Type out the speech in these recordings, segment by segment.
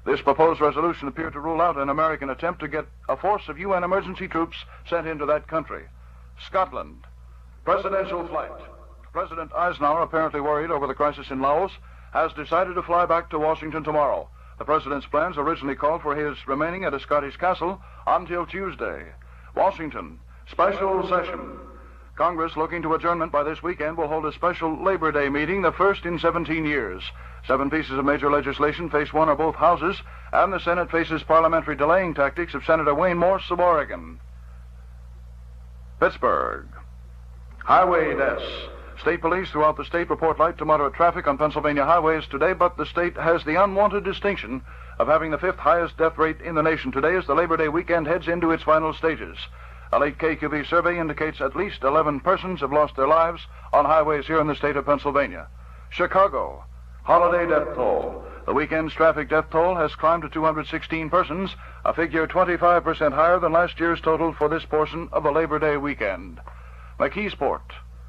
This proposed resolution appeared to rule out an American attempt to get a force of UN emergency troops sent into that country. Scotland. Presidential flight. President Eisenhower, apparently worried over the crisis in Laos, has decided to fly back to Washington tomorrow. The president's plans originally called for his remaining at a Scottish castle until Tuesday. Washington. Special session. Congress, looking to adjournment by this weekend, will hold a special Labor Day meeting, the first in 17 years. 7 pieces of major legislation face one or both houses, and the Senate faces parliamentary delaying tactics of Senator Wayne Morse of Oregon. Pittsburgh. Highway deaths. State police throughout the state report light to moderate traffic on Pennsylvania highways today, but the state has the unwanted distinction of having the 5th highest death rate in the nation today as the Labor Day weekend heads into its final stages. A late KQV survey indicates at least 11 persons have lost their lives on highways here in the state of Pennsylvania. Chicago. Holiday death toll. The weekend's traffic death toll has climbed to 216 persons, a figure 25% higher than last year's total for this portion of the Labor Day weekend. McKeesport.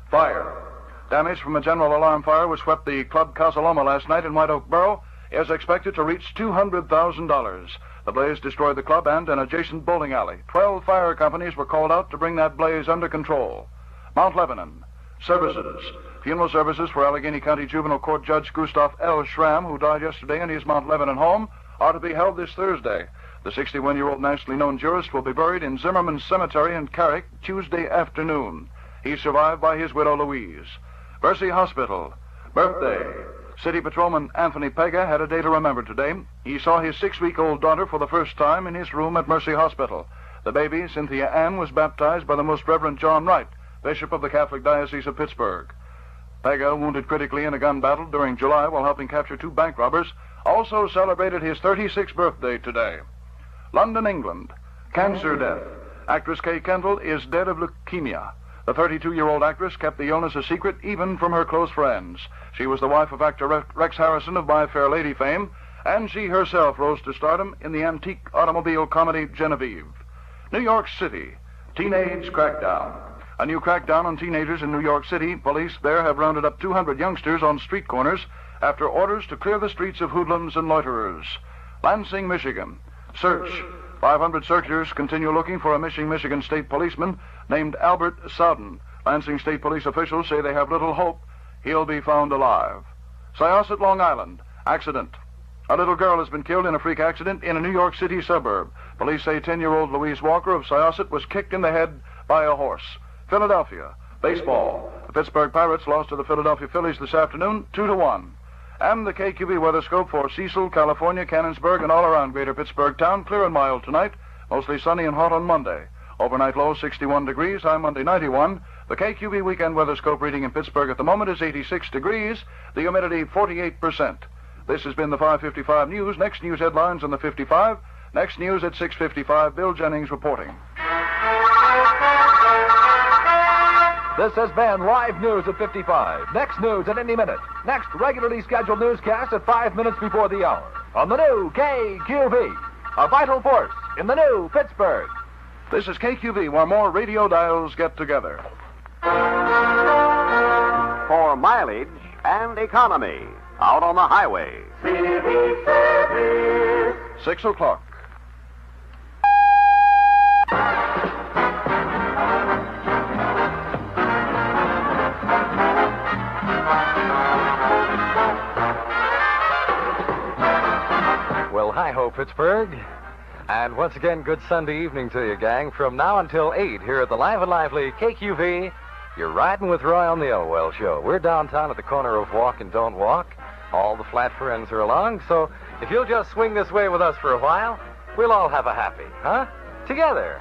Fire. Damage from a general alarm fire which swept the Club Casaloma last night in White Oak Borough is expected to reach $200,000. The blaze destroyed the club and an adjacent bowling alley. 12 fire companies were called out to bring that blaze under control. Mount Lebanon. Services. Funeral services for Allegheny County Juvenile Court Judge Gustav L. Schramm, who died yesterday in his Mount Lebanon home, are to be held this Thursday. The 61-year-old nationally known jurist will be buried in Zimmerman Cemetery in Carrick Tuesday afternoon. He's survived by his widow Louise. Mercy Hospital. Birthday. City Patrolman Anthony Pega had a day to remember today. He saw his 6-week-old daughter for the first time in his room at Mercy Hospital. The baby, Cynthia Ann, was baptized by the Most Reverend John Wright, Bishop of the Catholic Diocese of Pittsburgh. Pega, wounded critically in a gun battle during July while helping capture 2 bank robbers, also celebrated his 36th birthday today. London, England. Cancer death. Actress Kay Kendall is dead of leukemia. The 32-year-old actress kept the illness a secret even from her close friends. She was the wife of actor Rex Harrison of My Fair Lady fame, and she herself rose to stardom in the antique automobile comedy Genevieve. New York City. Teenage crackdown. A new crackdown on teenagers in New York City. Police there have rounded up 200 youngsters on street corners after orders to clear the streets of hoodlums and loiterers. Lansing, Michigan. Search. 500 searchers continue looking for a missing Michigan State policeman named Albert Sowden. Lansing State Police officials say they have little hope he'll be found alive. Syosset, Long Island. Accident. A little girl has been killed in a freak accident in a New York City suburb. Police say 10-year-old Louise Walker of Syosset was kicked in the head by a horse. Philadelphia. Baseball. The Pittsburgh Pirates lost to the Philadelphia Phillies this afternoon, 2-1. And the KQV weather scope for Cecil, California, Cannonsburg, and all around greater Pittsburgh town. Clear and mild tonight. Mostly sunny and hot on Monday. Overnight low 61 degrees. High Monday 91. The KQV weekend weather scope reading in Pittsburgh at the moment is 86 degrees. The humidity 48%. This has been the 5:55 news. Next news headlines on the 55. Next news at 6:55. Bill Jennings reporting. This has been Live News at 55. Next news at any minute. Next regularly scheduled newscast at 5 minutes before the hour. On the new KQV. A vital force in the new Pittsburgh. This is KQV, where more radio dials get together. For mileage and economy, out on the highway. City service. 6 o'clock. Well, hi-ho, Pittsburgh. And once again, good Sunday evening to you, gang. From now until 8 here at the Live and Lively KQV, you're riding with Roy on the Elwell Show. We're downtown at the corner of Walk and Don't Walk. All the flat friends are along, so if you'll just swing this way with us for a while, we'll all have a happy, huh? Together.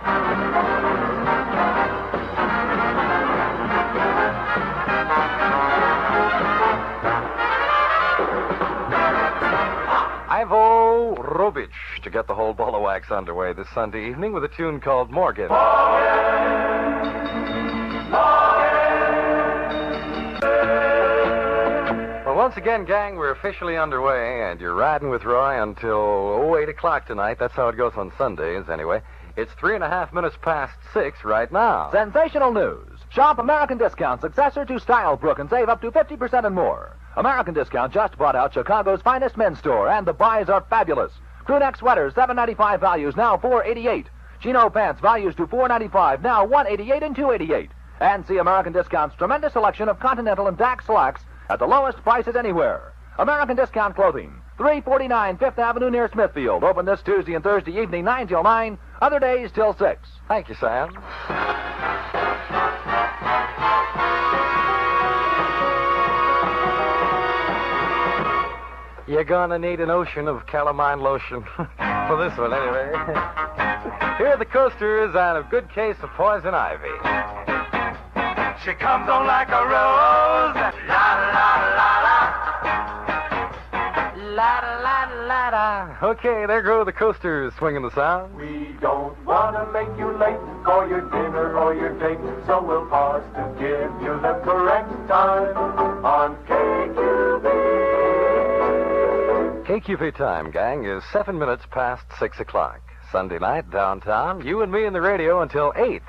Ivo Robich to get the whole ball of wax underway this Sunday evening with a tune called Morgan. Well, once again, gang, we're officially underway, and you're riding with Roy until 8 o'clock tonight. That's how it goes on Sundays, anyway. It's 3.5 minutes past 6 right now. Sensational news. Shop American Discount, successor to Stylebrook, and save up to 50% and more. American Discount just bought out Chicago's finest men's store, and the buys are fabulous. Crew neck sweaters, $7.95 values, now $4.88. Chino pants, values to $4.95, now $1.88 and $2.88. And see American Discount's tremendous selection of Continental and DAX slacks at the lowest prices anywhere. American Discount Clothing, 349 Fifth Avenue near Smithfield. Open this Tuesday and Thursday evening, 9 till 9, other days till 6. Thank you, Sam. You're gonna need an ocean of calamine lotion for this one, anyway. Here are the Coasters and a good case of poison ivy. She comes on like a rose. La la la la. La da la da la da. Okay, there go the Coasters swinging the sound. We don't want to make you late for your dinner or your date, so we'll pause to give you the correct time on KQV. KQV time, gang, is 7 minutes past 6 o'clock. Sunday night, downtown, you and me in the radio until 8.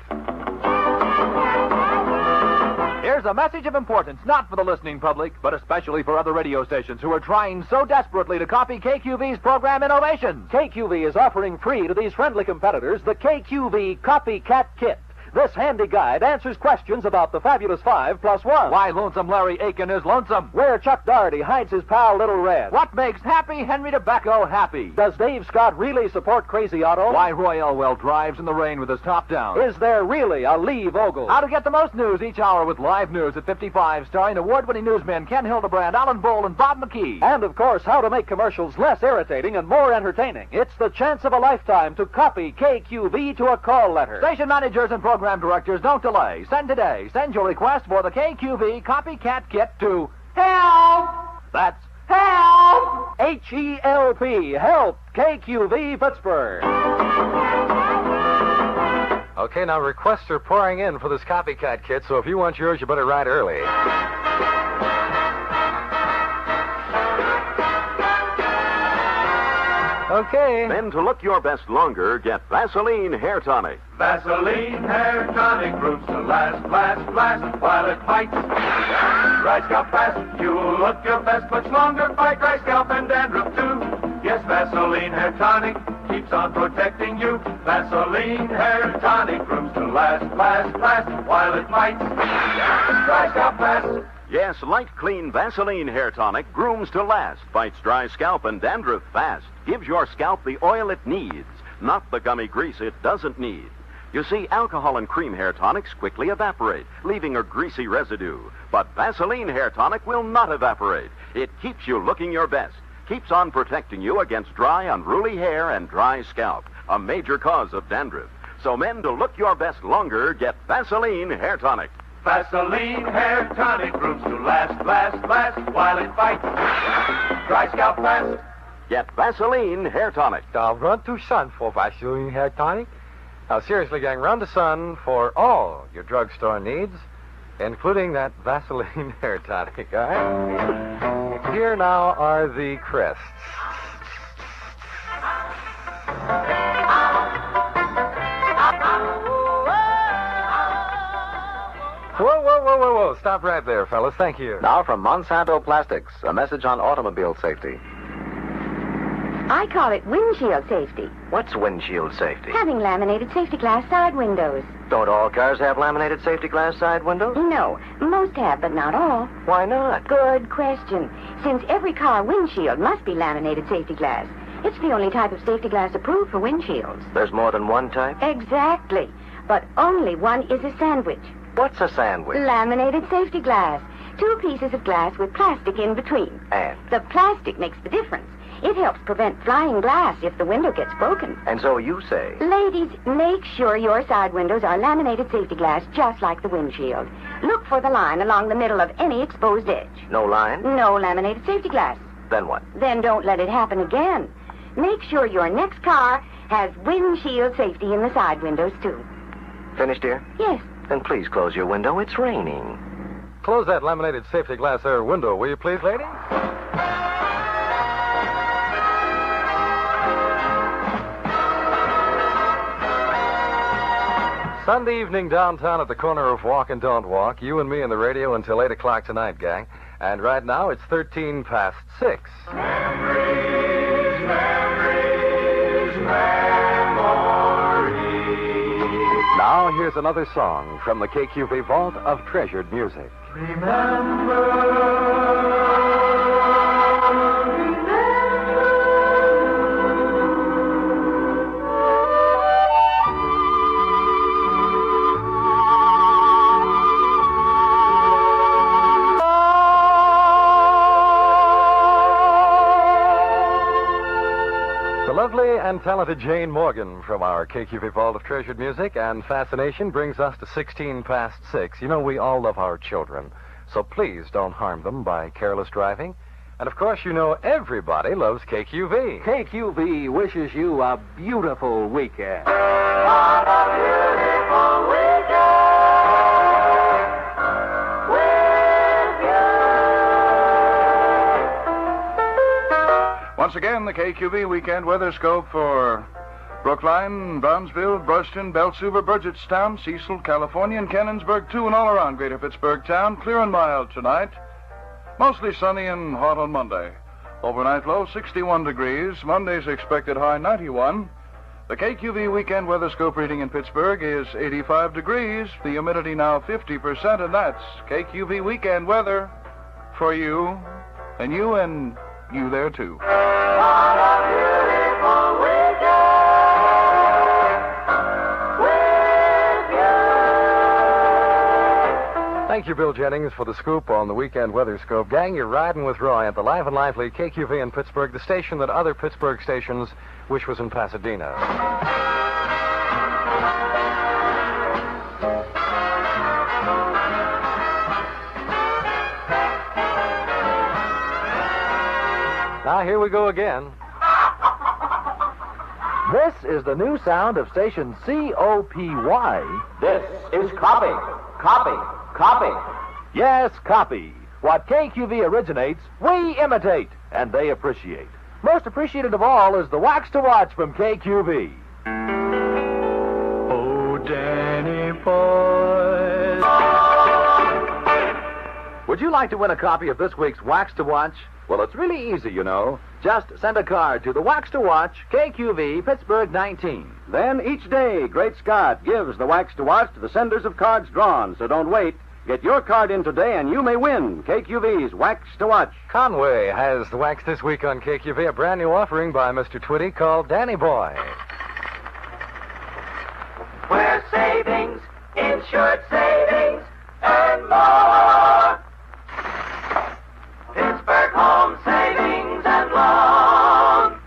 Here's a message of importance, not for the listening public, but especially for other radio stations who are trying so desperately to copy KQV's program innovations. KQV is offering free to these friendly competitors the KQV Copycat Kit. This handy guide answers questions about the fabulous 5 plus 1. Why Lonesome Larry Aiken is lonesome. Where Chuck Doherty hides his pal Little Red. What makes Happy Henry Tobacco happy? Does Dave Scott really support Crazy Otto? Why Roy Elwell drives in the rain with his top down. Is there really a Lee Vogel? How to get the most news each hour with live news at 55, starring award-winning newsmen Ken Hildebrand, Alan Bowl, and Bob McKee. And, of course, how to make commercials less irritating and more entertaining. It's the chance of a lifetime to copy KQV to a call letter. Station managers and program directors, don't delay. Send today. Send your request for the KQV Copycat Kit to HELP! That's HELP! H-E-L-P. Help! KQV Pittsburgh. Okay, now requests are pouring in for this copycat kit, so if you want yours, you better write early. Okay. Then to look your best longer, get Vaseline Hair Tonic. Vaseline hair tonic proves to last, while it fights dry scalp fast. You'll look your best much longer, fight dry scalp and dandruff too. Yes, Vaseline hair tonic keeps on protecting you. Vaseline hair tonic proves to last, while it fights dry scalp fast. Yes, light, clean Vaseline Hair Tonic grooms to last, fights dry scalp and dandruff fast, gives your scalp the oil it needs, not the gummy grease it doesn't need. You see, alcohol and cream hair tonics quickly evaporate, leaving a greasy residue. But Vaseline Hair Tonic will not evaporate. It keeps you looking your best, keeps on protecting you against dry, unruly hair and dry scalp, a major cause of dandruff. So men, to look your best longer, get Vaseline Hair Tonic. Vaseline hair tonic proves to last, while it fights dry scalp fast. Get Vaseline Hair Tonic. Now run to Sun for Vaseline Hair Tonic. Now seriously, gang, run to Sun for all your drugstore needs, including that Vaseline Hair Tonic, all right? Here now are the crests. Whoa. Stop right there, fellas. Thank you. Now from Monsanto Plastics, a message on automobile safety. I call it windshield safety. What's windshield safety? Having laminated safety glass side windows. Don't all cars have laminated safety glass side windows? No, most have, but not all. Why not? Good question. Since every car windshield must be laminated safety glass, it's the only type of safety glass approved for windshields. There's more than one type? Exactly. But only one is a sandwich. What's a sandwich? Laminated safety glass. 2 pieces of glass with plastic in between. And? The plastic makes the difference. It helps prevent flying glass if the window gets broken. And so you say? Ladies, make sure your side windows are laminated safety glass just like the windshield. Look for the line along the middle of any exposed edge. No line? No laminated safety glass. Then what? Then don't let it happen again. Make sure your next car has windshield safety in the side windows, too. Finished, dear? Yes. Then please close your window. It's raining. Close that laminated safety glass air window, will you please, lady? Sunday evening downtown at the corner of Walk and Don't Walk. You and me in the radio until 8 o'clock tonight, gang. And right now it's 13 past 6. Memories, here's another song from the KQV Vault of Treasured Music. Lovely and talented Jane Morgan from our KQV Vault of Treasured Music and Fascination brings us to 16 past 6. You know, we all love our children, so please don't harm them by careless driving. And, of course, you know everybody loves KQV. KQV wishes you a beautiful weekend. What a beautiful weekend with you. Once again, the KQV Weekend Weather Scope for Brookline, Brownsville, Brushton, Belsuber, Burgettstown, Cecil, California, and Cannonsburg, too, and all around Greater Pittsburgh town. Clear and mild tonight. Mostly sunny and hot on Monday. Overnight low 61 degrees. Monday's expected high 91. The KQV Weekend Weather Scope reading in Pittsburgh is 85 degrees. The humidity now 50%, and that's KQV Weekend Weather for you and you there, too. What a beautiful weekend with you. Thank you, Bill Jennings, for the scoop on the Weekend Weather Scope. Gang, you're riding with Roy at the Live and Lively KQV in Pittsburgh, the station that other Pittsburgh stations wish was in Pasadena. Now, here we go again. This is the new sound of station COPY. This is copy. Copy. Copy. Yes, copy. What KQV originates, we imitate, and they appreciate. Most appreciated of all is the Wax to Watch from KQV. Oh, Danny boy. Would you like to win a copy of this week's Wax to Watch? Well, it's really easy, you know. Just send a card to the Wax to Watch, KQV, Pittsburgh 19. Then each day, Great Scott gives the Wax to Watch to the senders of cards drawn. So don't wait. Get your card in today and you may win KQV's Wax to Watch. Conway has the wax this week on KQV, a brand new offering by Mr. Twitty called Danny Boy. Where savings, insured savings, and more. Pittsburgh Home Savings and Loan.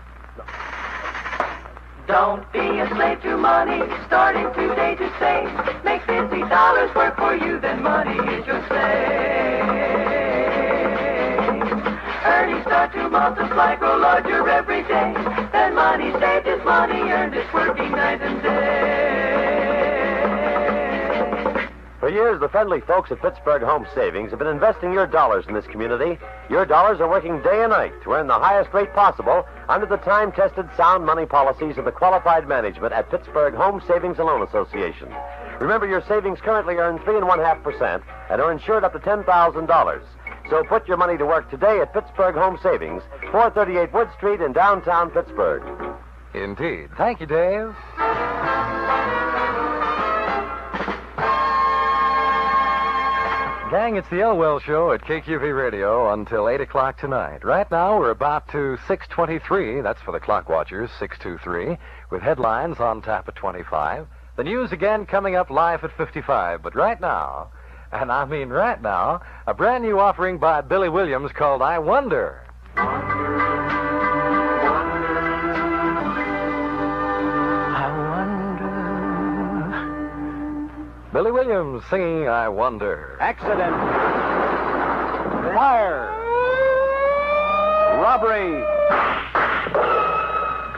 Don't be a slave to money, starting today to save. Make $50 work for you, then money is your slave. Earnings start to multiply, grow larger every day. Then money saved is money earned, is working night and day. For years, the friendly folks at Pittsburgh Home Savings have been investing your dollars in this community. Your dollars are working day and night to earn the highest rate possible under the time-tested sound money policies of the qualified management at Pittsburgh Home Savings and Loan Association. Remember, your savings currently earn 3.5% and are insured up to $10,000. So put your money to work today at Pittsburgh Home Savings, 438 Wood Street in downtown Pittsburgh. Indeed. Thank you, Dave. Gang, it's the Elwell Show at KQV Radio until 8 o'clock tonight. Right now, we're about to 6:23. That's for the clock watchers, 6:23, with headlines on tap at 25. The news again coming up live at 55. But right now, and I mean right now, a brand new offering by Billy Williams called I Wonder. Billy Williams singing I Wonder. Accident. Fire. Robbery.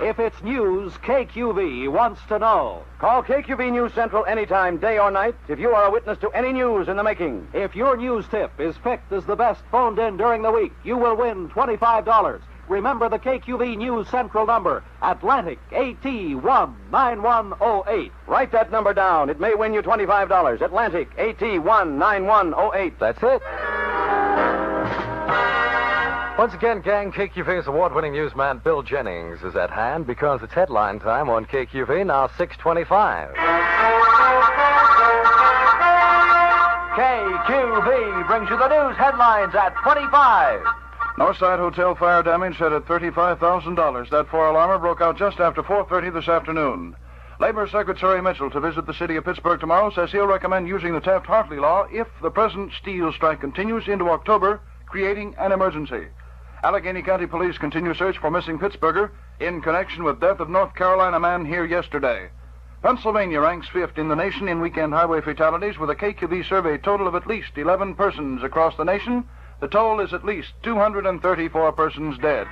If it's news, KQV wants to know. Call KQV News Central anytime, day or night, if you are a witness to any news in the making. If your news tip is picked as the best phoned in during the week, you will win $25. Remember the KQV News Central number, Atlantic AT19108. Write that number down. It may win you $25. Atlantic AT19108. That's it. Once again, gang, KQV's award-winning newsman Bill Jennings is at hand because it's headline time on KQV, now 6:25. KQV brings you the news headlines at 25. Northside Hotel fire damage set at $35,000. That four-alarmer broke out just after 4:30 this afternoon. Labor Secretary Mitchell to visit the city of Pittsburgh tomorrow says he'll recommend using the Taft-Hartley law if the present steel strike continues into October, creating an emergency. Allegheny County Police continue search for missing Pittsburgher in connection with death of North Carolina man here yesterday. Pennsylvania ranks 5th in the nation in weekend highway fatalities with a KQV survey total of at least 11 persons across the nation. The toll is at least 234 persons dead.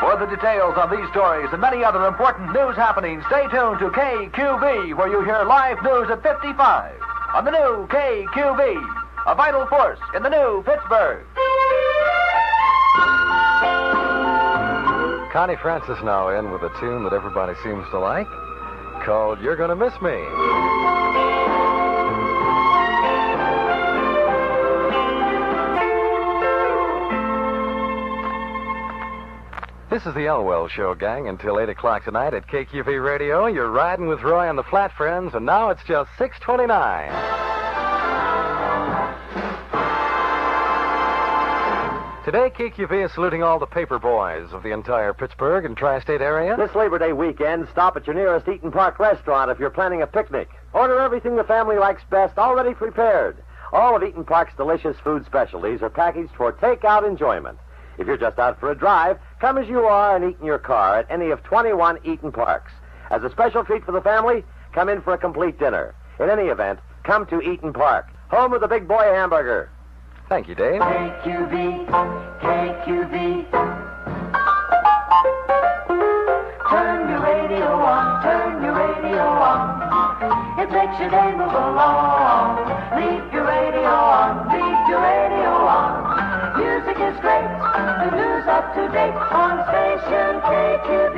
For the details on these stories and many other important news happenings, stay tuned to KQV, where you hear live news at 55 on the new KQV, a vital force in the new Pittsburgh. Connie Francis now in with a tune that everybody seems to like, called You're Gonna Miss Me. This is the Elwell Show, gang, until 8 o'clock tonight at KQV Radio. You're riding with Roy and the Flat Friends, and now it's just 6:29. Today, KQV is saluting all the paper boys of the entire Pittsburgh and tri-state area. This Labor Day weekend, stop at your nearest Eaton Park restaurant if you're planning a picnic. Order everything the family likes best, already prepared. All of Eaton Park's delicious food specialties are packaged for takeout enjoyment. If you're just out for a drive, come as you are and eat in your car at any of 21 Eaton Parks. As a special treat for the family, come in for a complete dinner. In any event, come to Eaton Park, home of the Big Boy Hamburger. Thank you, Dave. KQV, KQV. Turn your radio on, turn your radio on. It makes your day move along. Leave your radio on, leave your radio on. Music is great, the news up to date on station KQV.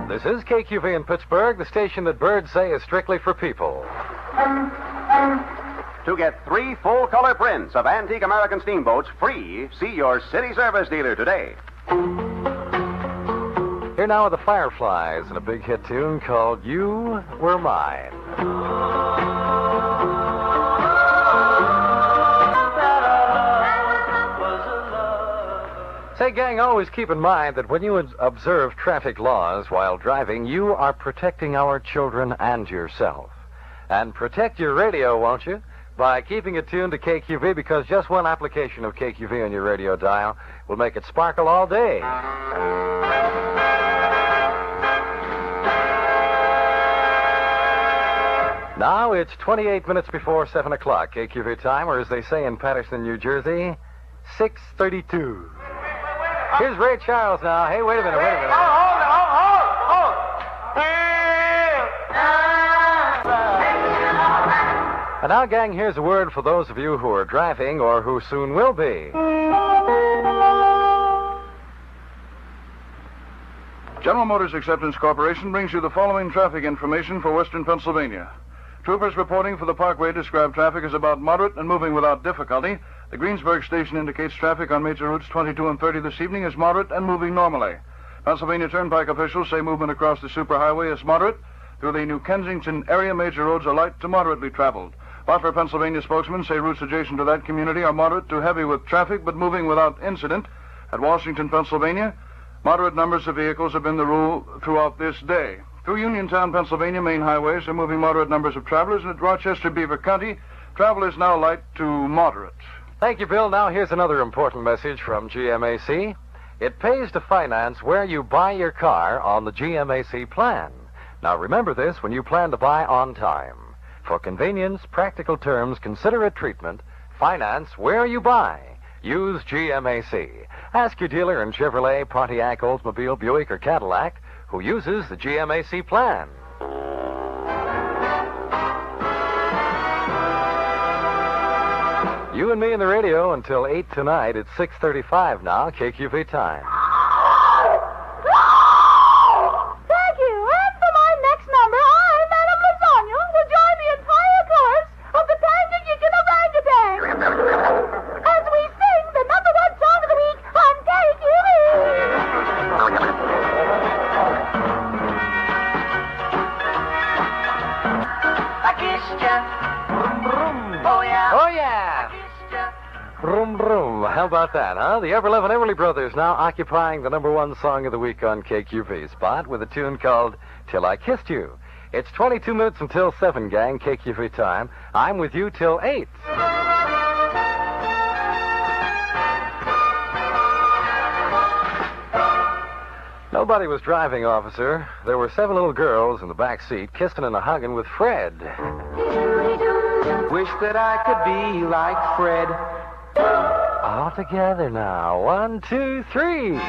This is KQV in Pittsburgh, the station that birds say is strictly for people. To get 3 full-color prints of antique American steamboats free, see your city service dealer today. Here now are the Fireflies and a big hit tune called You Were Mine. Say, gang, always keep in mind that when you observe traffic laws while driving, you are protecting our children and yourself. And protect your radio, won't you? By keeping it tuned to KQV, because just one application of KQV on your radio dial will make it sparkle all day. Now it's 28 minutes before 7 o'clock, KQV time, or as they say in Patterson, New Jersey, 6:32. Here's Ray Charles now. Hey, wait a minute. And now, gang, here's a word for those of you who are driving or who soon will be. General Motors Acceptance Corporation brings you the following traffic information for Western Pennsylvania. Troopers reporting for the Parkway describe traffic as about moderate and moving without difficulty. The Greensburg station indicates traffic on major routes 22 and 30 this evening is moderate and moving normally. Pennsylvania Turnpike officials say movement across the superhighway is moderate. Through the New Kensington area, major roads are light to moderately traveled. Butler, Pennsylvania spokesmen say routes adjacent to that community are moderate to heavy with traffic, but moving without incident. At Washington, Pennsylvania, moderate numbers of vehicles have been the rule throughout this day. Through Uniontown, Pennsylvania, main highways are moving moderate numbers of travelers, and at Rochester, Beaver County, travel is now light to moderate. Thank you, Bill. Now here's another important message from GMAC. It pays to finance where you buy your car on the GMAC plan. Now remember this when you plan to buy on time. For convenience, practical terms, considerate treatment, finance where you buy. Use GMAC. Ask your dealer in Chevrolet, Pontiac, Oldsmobile, Buick, or Cadillac who uses the GMAC plan. You and me in the radio until 8 tonight. It's 6:35 now, KQV time. Thank you. And for my next number, I, Madam Lasagna, will join the entire chorus of the Tanganyika Orangutan as we sing the #1 song of the week on KQV. Vroom, vroom. How about that, huh? The Ever-Lovin' Everly Brothers now occupying the #1 song of the week on KQV spot with a tune called Till I Kissed You. It's 22 minutes until 7, gang, KQV time. I'm with you till 8. Nobody was driving, officer. There were 7 little girls in the back seat kissing and hugging with Fred. Wish that I could be like Fred. All together now. 1, 2, 3.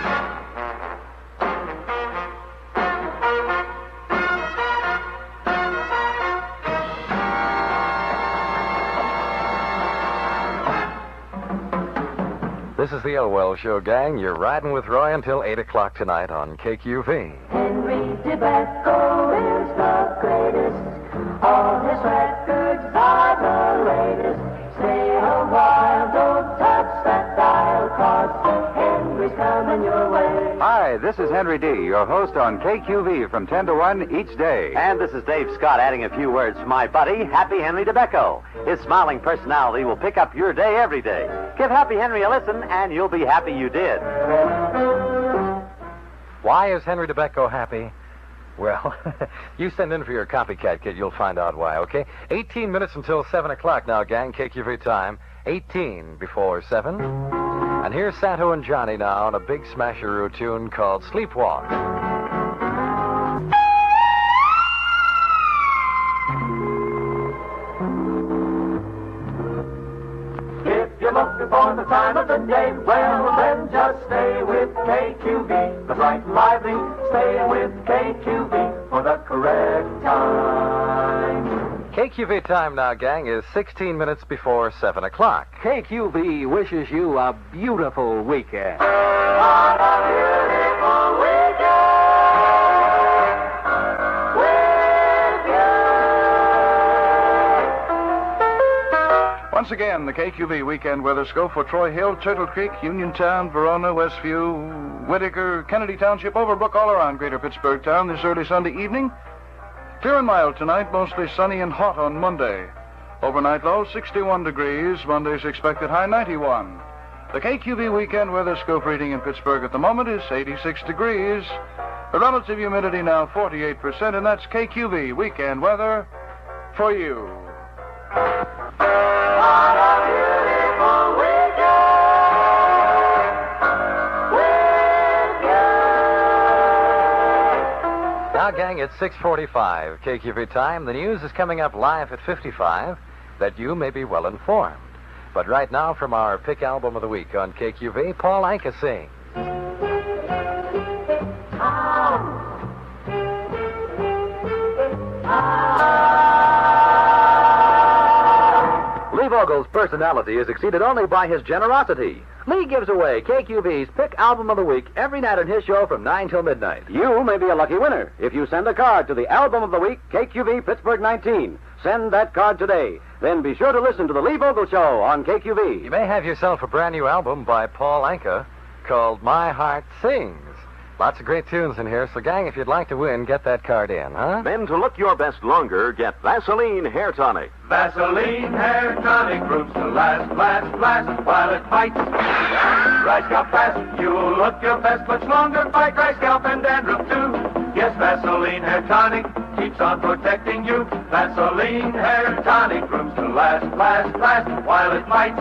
This is the Elwell Show, gang. You're riding with Roy until 8 o'clock tonight on KQV. Henry Tobacco is the greatest. All his records are the latest. Stay a while, don't touch that dial, 'cause Henry's coming your way. Hi, this is Henry D., your host on KQV from 10 to 1 each day. And this is Dave Scott adding a few words for my buddy, Happy Henry DeBecco. His smiling personality will pick up your day every day. Give Happy Henry a listen, and you'll be happy you did. Why is Henry DeBecco happy? Well, you send in for your copycat kit, you'll find out why, okay? 18 minutes until 7 o'clock now, gang, KQV time. 18 before 7. And here's Santo and Johnny now on a big smasheroo tune called Sleepwalk. If you're looking for the time of the day, well, then just stay with KQV. The bright and lively, stay with KQV for the correct time. KQV time now, gang, is 16 minutes before 7 o'clock. KQV wishes you a beautiful weekend. On a beautiful weekend with you. Once again, the KQV weekend weather scope for Troy Hill, Turtle Creek, Uniontown, Verona, Westview, Whitaker, Kennedy Township, Overbrook, all around Greater Pittsburgh Town this early Sunday evening. Clear and mild tonight, mostly sunny and hot on Monday. Overnight low 61 degrees, Monday's expected high 91. The KQV weekend weather scope reading in Pittsburgh at the moment is 86 degrees. The relative humidity now 48%, and that's KQV weekend weather for you. On a beautiful weekend with you. Now, gang, it's 6:45, KQV time. The news is coming up live at 55, that you may be well informed. But right now, from our pick album of the week on KQV, Paul Anka sings. Lee Vogel's personality is exceeded only by his generosity. Lee gives away KQV's Pick Album of the Week every night on his show from 9 till midnight. You may be a lucky winner if you send a card to the Album of the Week, KQV Pittsburgh 19. Send that card today. Then be sure to listen to the Lee Vogel Show on KQV. You may have yourself a brand new album by Paul Anka called My Heart Sings. Lots of great tunes in here, so gang, if you'd like to win, get that card in, huh? Men, to look your best longer, get Vaseline Hair Tonic. Vaseline hair tonic proves to last while it fights. Dry scalp fast, you'll look your best much longer. Fight dry scalp and dandruff too. Yes, Vaseline hair tonic keeps on protecting you. Vaseline hair tonic proves to last while it fights.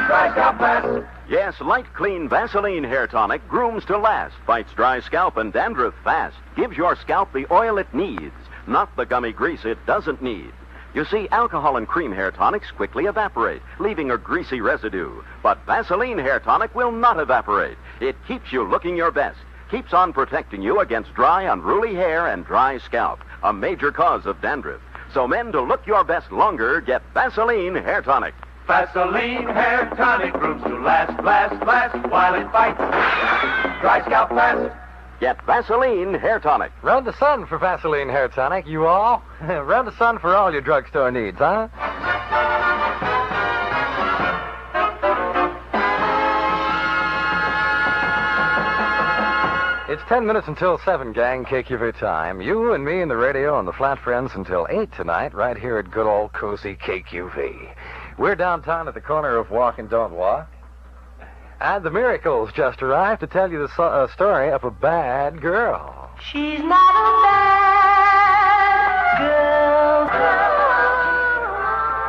Dry scalp fast. Yes, light, clean Vaseline Hair Tonic grooms to last, fights dry scalp and dandruff fast, gives your scalp the oil it needs, not the gummy grease it doesn't need. You see, alcohol and cream hair tonics quickly evaporate, leaving a greasy residue. But Vaseline Hair Tonic will not evaporate. It keeps you looking your best, keeps on protecting you against dry, unruly hair and dry scalp, a major cause of dandruff. So men, to look your best longer, get Vaseline Hair Tonic. Vaseline hair tonic proves to last while it fights. Dry scalp fast. Get Vaseline Hair Tonic. Round the sun for Vaseline Hair Tonic, you all. Round the sun for all your drugstore needs, huh? It's 10 minutes until 7, gang, KQV time. You and me and the radio and the Flat Friends until 8 tonight, right here at good old cozy KQV. We're downtown at the corner of Walk and Don't Walk. And the Miracles just arrived to tell you the story of a bad girl. She's not a bad girl.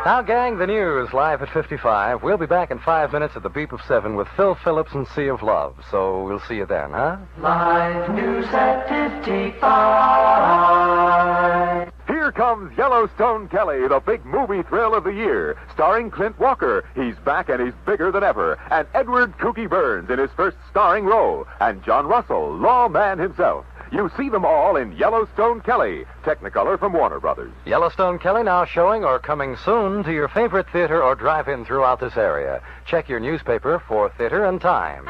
Now, gang, the news live at 55. We'll be back in 5 minutes at the beep of 7 with Phil Phillips and Sea of Love. So we'll see you then, huh? Live news at 55. Here comes Yellowstone Kelly, the big movie thrill of the year, starring Clint Walker. He's back and he's bigger than ever. And Edward Kooky Burns in his first starring role. And John Russell, lawman himself. You see them all in Yellowstone Kelly, Technicolor from Warner Brothers. Yellowstone Kelly now showing or coming soon to your favorite theater or drive-in throughout this area. Check your newspaper for theater and time.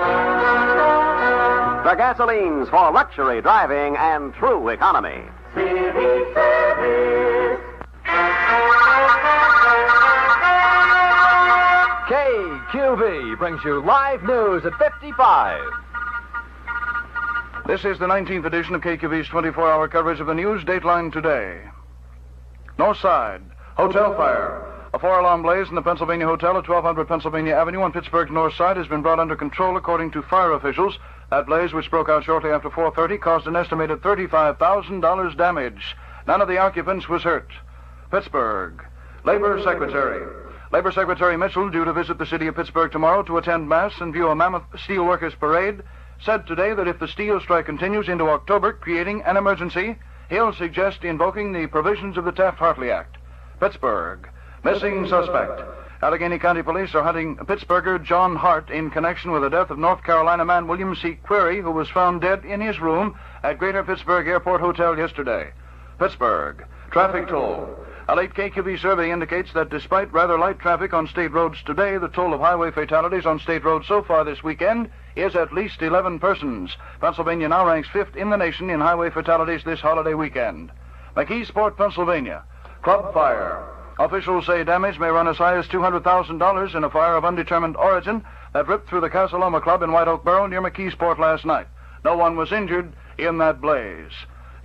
The gasolines for luxury driving and true economy. City Service. KQV brings you live news at 55. This is the 19th edition of KQV's 24-hour coverage of the news, Dateline today. North Side, hotel fire. A 4-alarm blaze in the Pennsylvania Hotel at 1200 Pennsylvania Avenue on Pittsburgh's North Side has been brought under control according to fire officials. That blaze, which broke out shortly after 4:30, caused an estimated $35,000 damage. None of the occupants was hurt. Pittsburgh, Labor Secretary. Labor Secretary Mitchell, due to visit the city of Pittsburgh tomorrow to attend Mass and view a mammoth steelworkers parade, said today that if the steel strike continues into October, creating an emergency, he'll suggest invoking the provisions of the Taft-Hartley Act. Pittsburgh, missing suspect. Allegheny County Police are hunting Pittsburgher John Hart in connection with the death of North Carolina man William C. Query, who was found dead in his room at Greater Pittsburgh Airport Hotel yesterday. Pittsburgh, traffic toll. A late KQV survey indicates that despite rather light traffic on state roads today, the toll of highway fatalities on state roads so far this weekend is at least 11 persons. Pennsylvania now ranks 5th in the nation in highway fatalities this holiday weekend. McKeesport, Pennsylvania. Club fire. Officials say damage may run as high as $200,000 in a fire of undetermined origin that ripped through the Casa Loma Club in White Oak Borough near McKeesport last night. No one was injured in that blaze.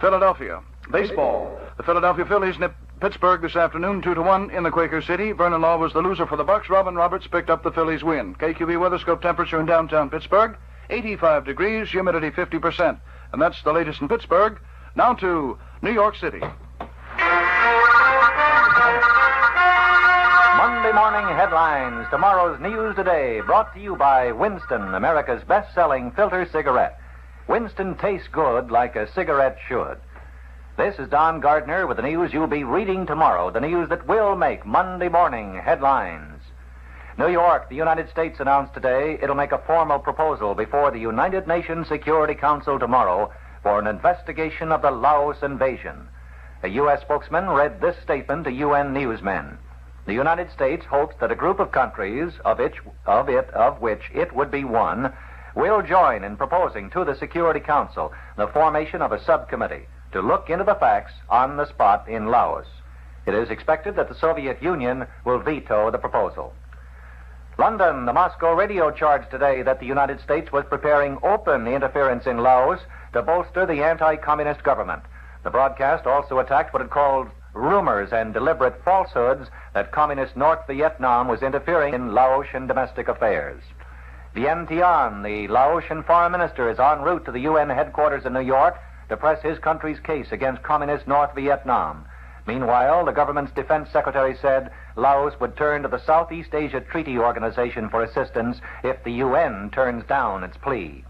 Philadelphia. Baseball. The Philadelphia Phillies nipped Pittsburgh this afternoon 2-1 in the Quaker City. Vernon Law was the loser for the Bucks. Robin Roberts picked up the Phillies win. KQV weatherscope temperature in downtown Pittsburgh, 85 degrees, humidity 50%. And that's the latest in Pittsburgh. Now to New York City. Monday morning headlines. Tomorrow's news today, brought to you by Winston, America's best-selling filter cigarette. Winston tastes good like a cigarette should. This is Don Gardner with the news you'll be reading tomorrow, the news that will make Monday morning headlines. New York, the United States announced today it'll make a formal proposal before the United Nations Security Council tomorrow for an investigation of the Laos invasion. A U.S. spokesman read this statement to UN newsmen. The United States hopes that a group of countries, of which it would be one, will join in proposing to the Security Council the formation of a subcommittee to look into the facts on the spot in Laos. It is expected that the Soviet Union will veto the proposal. London, the Moscow radio charged today that the United States was preparing open interference in Laos to bolster the anti-communist government. The broadcast also attacked what it called rumors and deliberate falsehoods that communist North Vietnam was interfering in Laotian domestic affairs. Vientiane, the Laotian foreign minister, is en route to the UN headquarters in New York to press his country's case against communist North Vietnam. Meanwhile, the government's defense secretary said Laos would turn to the Southeast Asia Treaty Organization for assistance if the UN turns down its plea.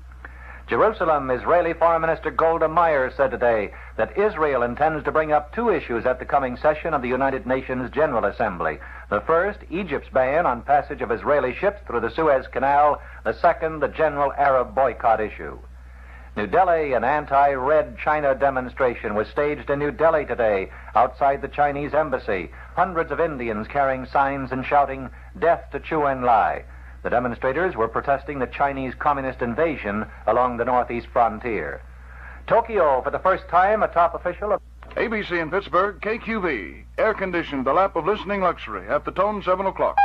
Jerusalem, Israeli Foreign Minister Golda Meir said today that Israel intends to bring up two issues at the coming session of the United Nations General Assembly. The first, Egypt's ban on passage of Israeli ships through the Suez Canal. The second, the general Arab boycott issue. New Delhi, an anti-Red China demonstration was staged in New Delhi today outside the Chinese embassy. Hundreds of Indians carrying signs and shouting, "Death to Chu Enlai." The demonstrators were protesting the Chinese communist invasion along the northeast frontier. Tokyo, for the first time, a top official of ABC in Pittsburgh, KQV. Air-conditioned, the lap of listening luxury. At the tone, 7 o'clock.